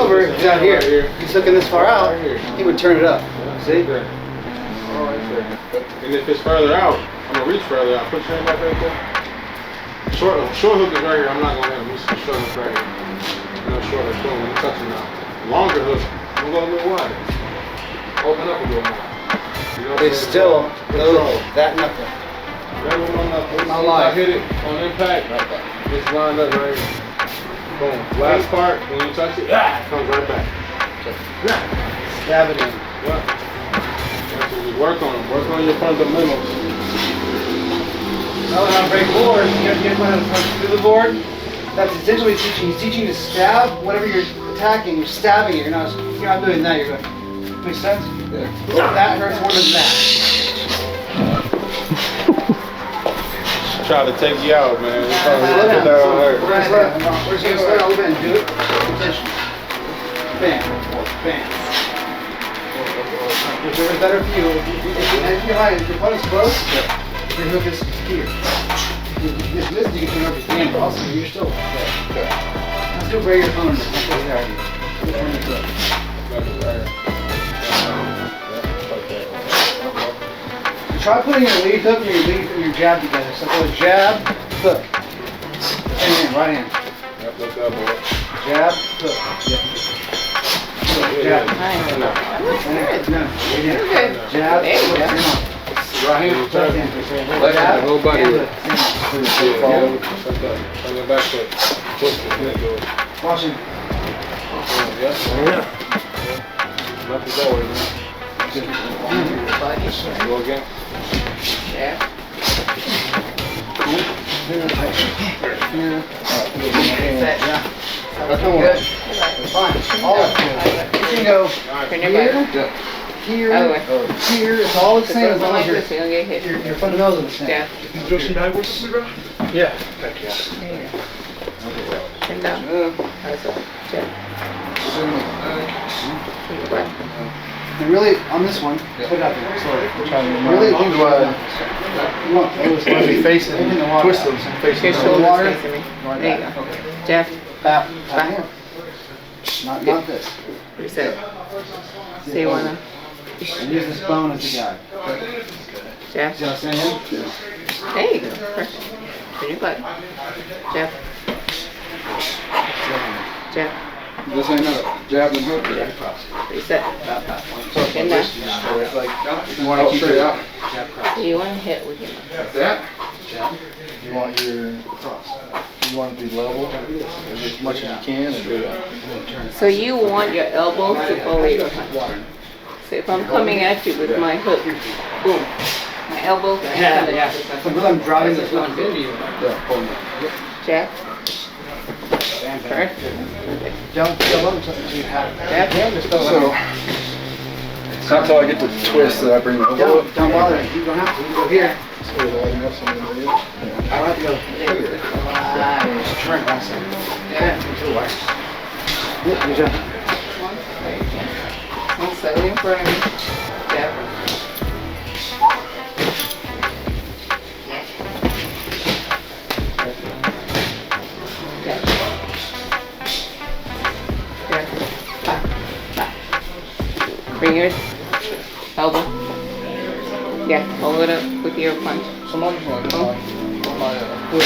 over, he's out here. He's looking this far out, he would turn it up. See? Oh, right there. And if it's further out, I'm gonna reach further out. Put your hand back right there. Short hook is right here. I'm not gonna hit him. This is short hook right here. No short hook. Boom. I'm touching now. Longer hook. I'm going a little wider. Open up a little more. You know It's still that knuckle. Never one knuckle. My life. I hit it on impact. It's lined up right here. Boom. Last part, when you touch it, it comes right back. Stab it in. Yeah. That's what we work on. Work on your fundamentals. Now how to break boards, you have to get how to punch through the board. That's essentially what he's teaching. He's teaching you to stab whatever you're attacking. You're stabbing it. You're not doing that. You're going. Makes sense? Yeah. That hurts more than that. Try to take you out, man. Slow down. We're going to slow down a little bit and do it. Position. Bam. Bam. Whichever's better for you. If your opponent's close, your hook is here. If you miss, you can turn over your hand, but also you're still okay. Let's go break your opponent. That's what we are here. Try putting your lead hook and your jab together. So go jab, hook. Same hand, right hand. Yep, look up, boy. Jab, hook. Yep. Jab. No. Jab, There you go. hook. Right hand, Left hand. left hand, whole body. And Like hook. that. On your back foot. Twist it. There you go. Watch him. Yeah. Left is that way, man. Go again. Yeah. That's good. Fine. All of it. You can go Turn here, your here, Other way. here. It's all the same as long as like this, you don't get hit. your fundamentals are the same. Yeah. Yeah. There you go. Turn down. How's that? Check. Take a breath. And really, on this one, put it out there. Slowly. Really, you want those to be facing, twist them, Your facing the shoulders water. facing me. There you go. Jeff, Back. back. Not this. Reset. So you wanna, And use this bone as a guide. Jeff. See what I'm saying? There you go. Perfect. Turn your butt. Jeff. Jeff. This ain't no jab and hook. Reset. So Chin down. you want to keep it out. So you wanna hit with your Like that. You want you want to be level as much as you can and do that. So you want your elbows to go away your punch. So if I'm coming at you with my hook, boom, my elbows are So really, I'm driving this one. Jab. Perfect. Don't let them touch you. Jab. So it's not until I get to the twist that I bring the elbow up. Don't bother me. You don't have to. You go here. So that I can have something to do. I don't have to go here. Just turn that side. Yeah. Yep, good job. One slightly in front of me. Jab. Jab. Jab. Back. Back. Bring your elbow. Yeah, hold it up with your punch. Sometimes my foot,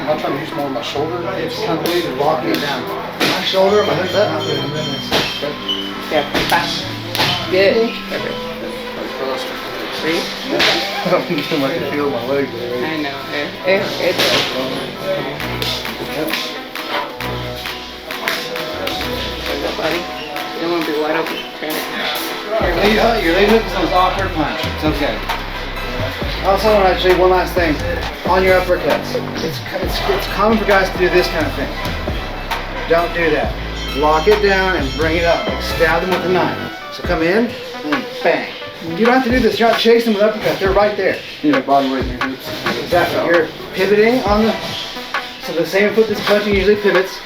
I'm trying to use more of my shoulder. It's kind of weird to lock me down. My shoulder, my hook, that. Jab. Back. Good. Perfect. Breathe. I don't think I can feel my legs. I know. It does. Buddy. You don't want to be wide open. Turn it. Your lead hook is the most awkward punch. It's okay. Also, actually, one last thing. On your uppercuts. It's common for guys to do this kind of thing. Don't do that. Lock it down and bring it up. Like stab them with a knife. So come in and bang. You don't have to do this. You're not chasing them with uppercuts. They're right there. Yeah, body weight in your hips. Exactly. You're pivoting on the... So the same foot that's punching usually pivots.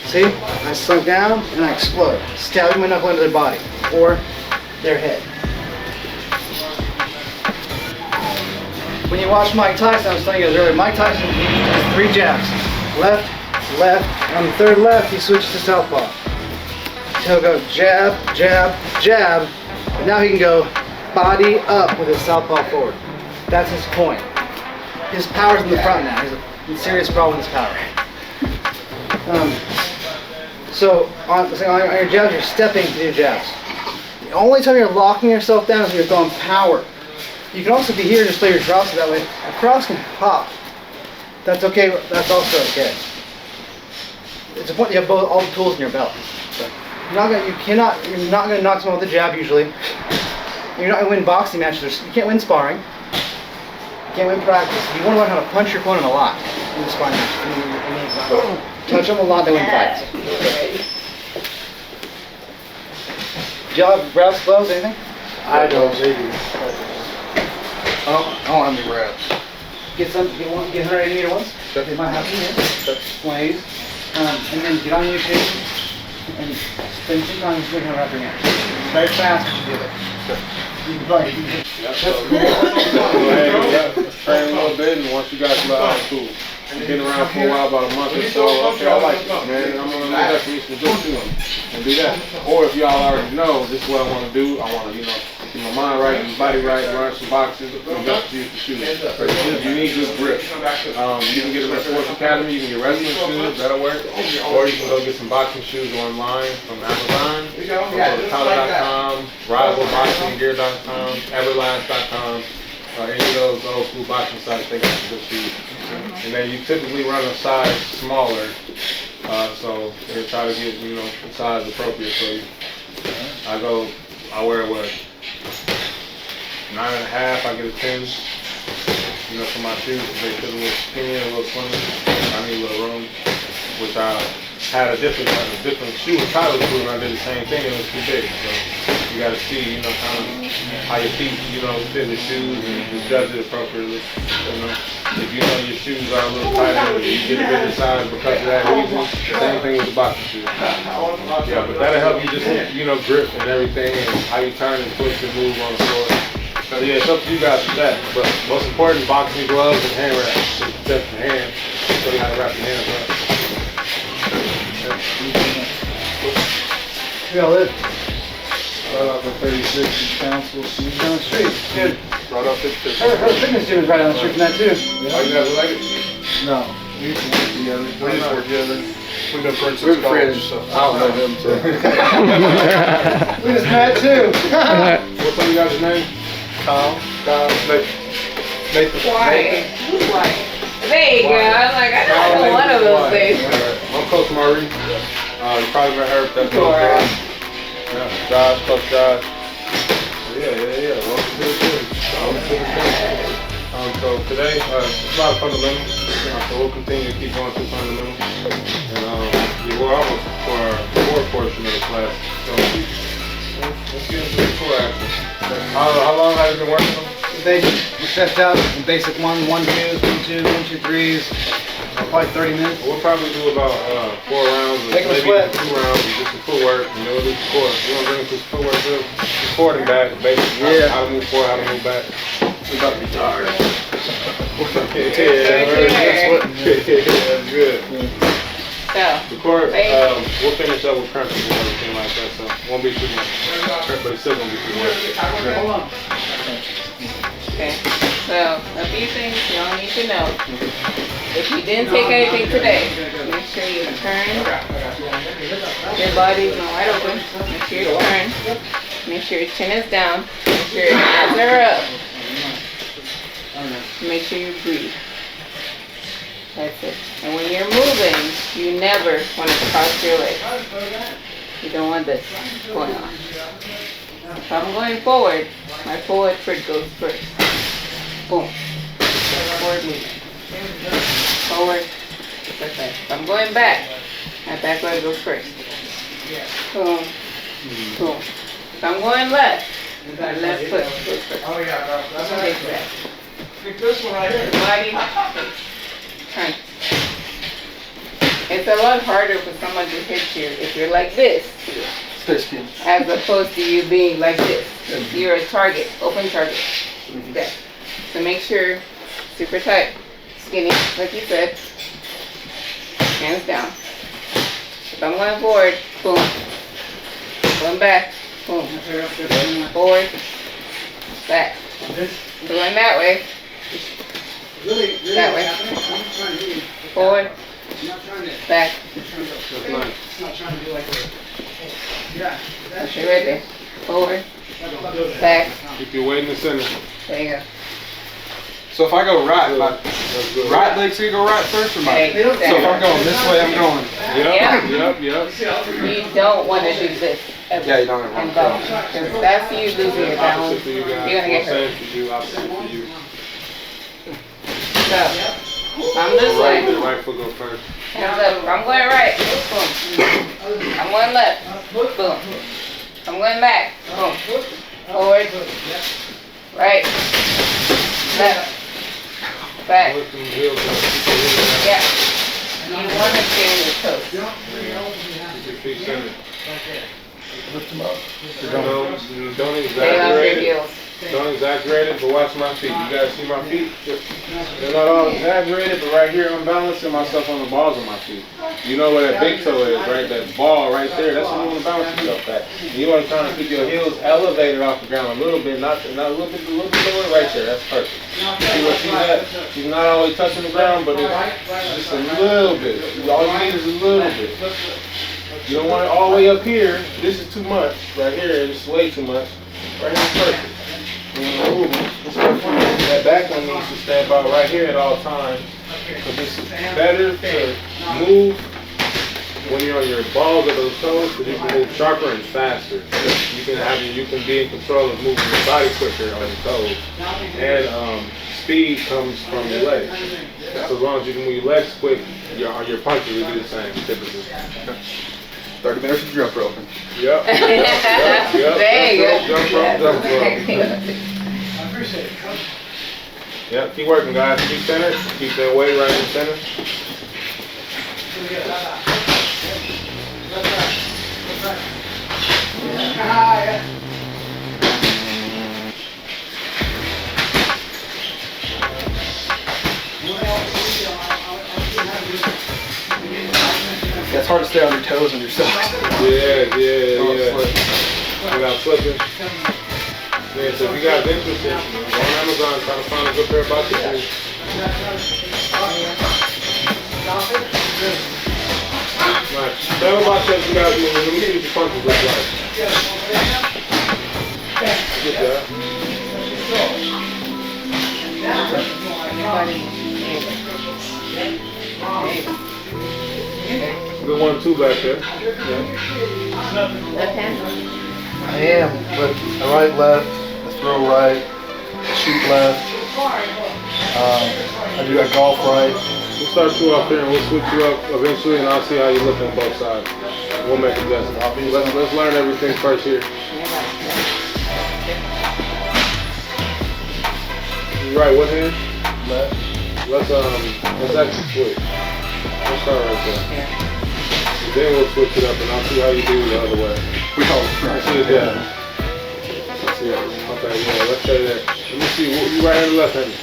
See? I slunk down and I explode. Stabbing my knuckle into their body or their head. When you watch Mike Tyson, I was telling you this earlier, Mike Tyson has 3 jabs. Left, left, On the third left, he switches to southpaw. He'll go jab, jab, jab. And now he can go body up with his southpaw forward. That's his point. His power's in the front now. He's a serious problem with his power. So on your jabs, you're stepping to do jabs. The only time you're locking yourself down is when you're throwing power. You can also be here and just throw your cross that way. A cross can pop. That's okay. That's also okay. It's important you have all the tools in your belt. So you're not gonna knock someone with a jab usually. You're not gonna win boxing matches. You can't win sparring. You can't win practice. You want to learn how to punch your opponent a lot in the sparring match. Touch them a lot, they win fights. Do y'all have grabs, gloves, anything? I don't. I don't have any grabs. Get 180 meter ones. They might have some here. Ways. And then get on your shoes and spend 2 times swinging around your hands. Very fast as you do it. You can probably train a little bit, and once you guys learn how to cool. I've been around for a while, about a month or so. Okay, I like this, man. I'm gonna invest in some good shooting and do that. Or if y'all already know, this is what I want to do. I want to, keep my mind right, my body right, learn some boxing, invest in shooting. You need good grip. You can get them at Sports Academy. You can get wrestling shoes. That'll work. Or you can go get some boxing shoes online from Amazon. Go to Collar.com, RivalBoxingGear.com, Everlast.com. Any of those old school boxing sites, they got some good shoes. And then you typically run a size smaller, so they try to get the size appropriate for you. I wear what, 9.5. I get a 10. For my shoes, they fit a little skinny, a little slim. I need a little room, which I had a different shoe with Tyler shoe, and I did the same thing, and it was too big. So you got to see, kind of how your feet, fit with shoes and judge it appropriately. If you know your shoes are a little tighter, you get a bigger size because of that reason. Same thing with the boxing shoes. Yeah, but that'll help you just, grip and everything, and how you turn and twist and move on the floor. So yeah, it's up to you guys with that. But most important, boxing gloves and hand wraps. Protect your hands. Show you how to wrap your hands up. We all live. Right off the 36 Council Street. Down the street. Good. Right off 56. Her fitness gym is right down the street from that too. Oh, you guys like it? No. We used to work together. We just work together. We've been friends We're since friends. college. I don't know him too. We just met too. What's some of you guys' name? Tom. Nathan. Quiet. Quiet. There you go. I'm like, I know one of those things. I'm Coach Murray. You probably met her. That's Dora. Yeah, Josh, Coach Josh. Yeah. Welcome to the team. So today, it's a lot of fundamentals. So we'll continue to keep going through fundamentals. And we're almost for our core portion of the class. So let's get into the core action. How long have you been working on them? They set out the basic 1-2s, 1-2, 1-2-3s. Probably 30 minutes. We'll probably do about 4 rounds, or Make them maybe sweat. 2 rounds, and just some footwork, and then we'll do some core. We're gonna bring us some footwork too. Just forward and back, basically how to move forward, how to move back. We're about to be tired. That's good. So, The core, we'll finish up with crunches and everything like that, so it won't be too much. But it's still gonna be too much. Hold on. okay. So, a few things you all need to know. If you didn't take anything today, make sure you turn. Your body's not wide open. Make sure you turn. Make sure your chin is down. Make sure your hands are up. Make sure you breathe. That's it. And when you're moving, you never want to cross your legs. You don't want this going on. If I'm going forward, my forward foot goes first. Boom. Forward movement. Forward. Just like that. If I'm going back, my back leg goes first. Boom. Boom. If I'm going left, my left foot goes first. Oh yeah, that's Like that. this one right here. Body, turn. It's a lot harder for someone to hit you if you're like this, Stay skinny. as opposed to you being like this. You're a target, open target. Okay. So make sure, super tight, skinny, like you said, hands down. If I'm going forward, boom. Going back, boom. Forward, back. Going that way. That way. Forward, back. Okay, right there. Forward, back. Keep your weight in the center. There you go. So if I go right, my right leg's gonna go right first or my? So if I'm going this way, I'm going. Yep. You don't want to do this ever. Yeah, you don't want And to. go. Because that's you losing your balance. Opposite for you guys. You're going to get hurt. Same for you, opposite for you. So, I'm this way. The right foot go first. Hands up. I'm going right. Boom. I'm going left. Boom. I'm going back. Boom. Forward. Right. Left. Back. Lift them heels up. Keep Yeah. You want to stay on your toes. your feet centered. Lift them up. Don't Stay off your exaggerate it. heels. Don't exaggerate it, but watch my feet. You guys see my feet? They're not all exaggerated, but right here I'm balancing myself on the balls of my feet. You know where that big toe is, right? That ball right there. That's where you want to balance yourself at. You want to try to keep your heels elevated off the ground a little bit, not a little bit lower right there. That's perfect. See what she's at? She's not always touching the ground, but it's just a little bit. All you need is a little bit. You don't want it all the way up here. This is too much. Right here, it's way too much. Right here is perfect. That back one needs to stay about right here at all times. Because it's better to move when you're on your balls of those toes, because you can move sharper and faster. You can be in control of moving your body quicker on your toes. And speed comes from your legs. So as long as you can move your legs quick, your punches will be the same typically. 30 minutes of jump roping. Yep. There you go. Jump rope. Yep, keep working, guys. Keep centered. Keep that weight right in the center. Yeah, it's hard to stay on your toes when you're stuck. Yeah. Without slipping. Yeah, so if you guys interested, go on Amazon, try to find a good pair of boxer shoes. Nice. Tell them about that you guys move. Let me see what your punches look like. Good job. Good 1-2 back there. Yeah. Left hand. I am, but I right, left, I throw right, I shoot left. I do a golf right. We'll start you off here and we'll switch you up eventually, and I'll see how you look on both sides. We'll make adjustments. Let's learn everything first here. You right, what hand? Left. Let's actually switch. Let's start right there. And then we'll switch it up, and I'll see how you do the other way. We all Let's see it there. Let's see it. Okay, yeah, let's say that. Let me see. You right-handed, left-handed?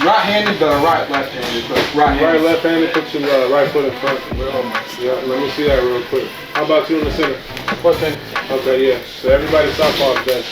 Right-handed, but left-handed, but right-handed. Right, left-handed. Put your right foot in front. Yeah, let me see that real quick. How about you in the center? Left-handed. Okay, yeah. So everybody southpaw is best.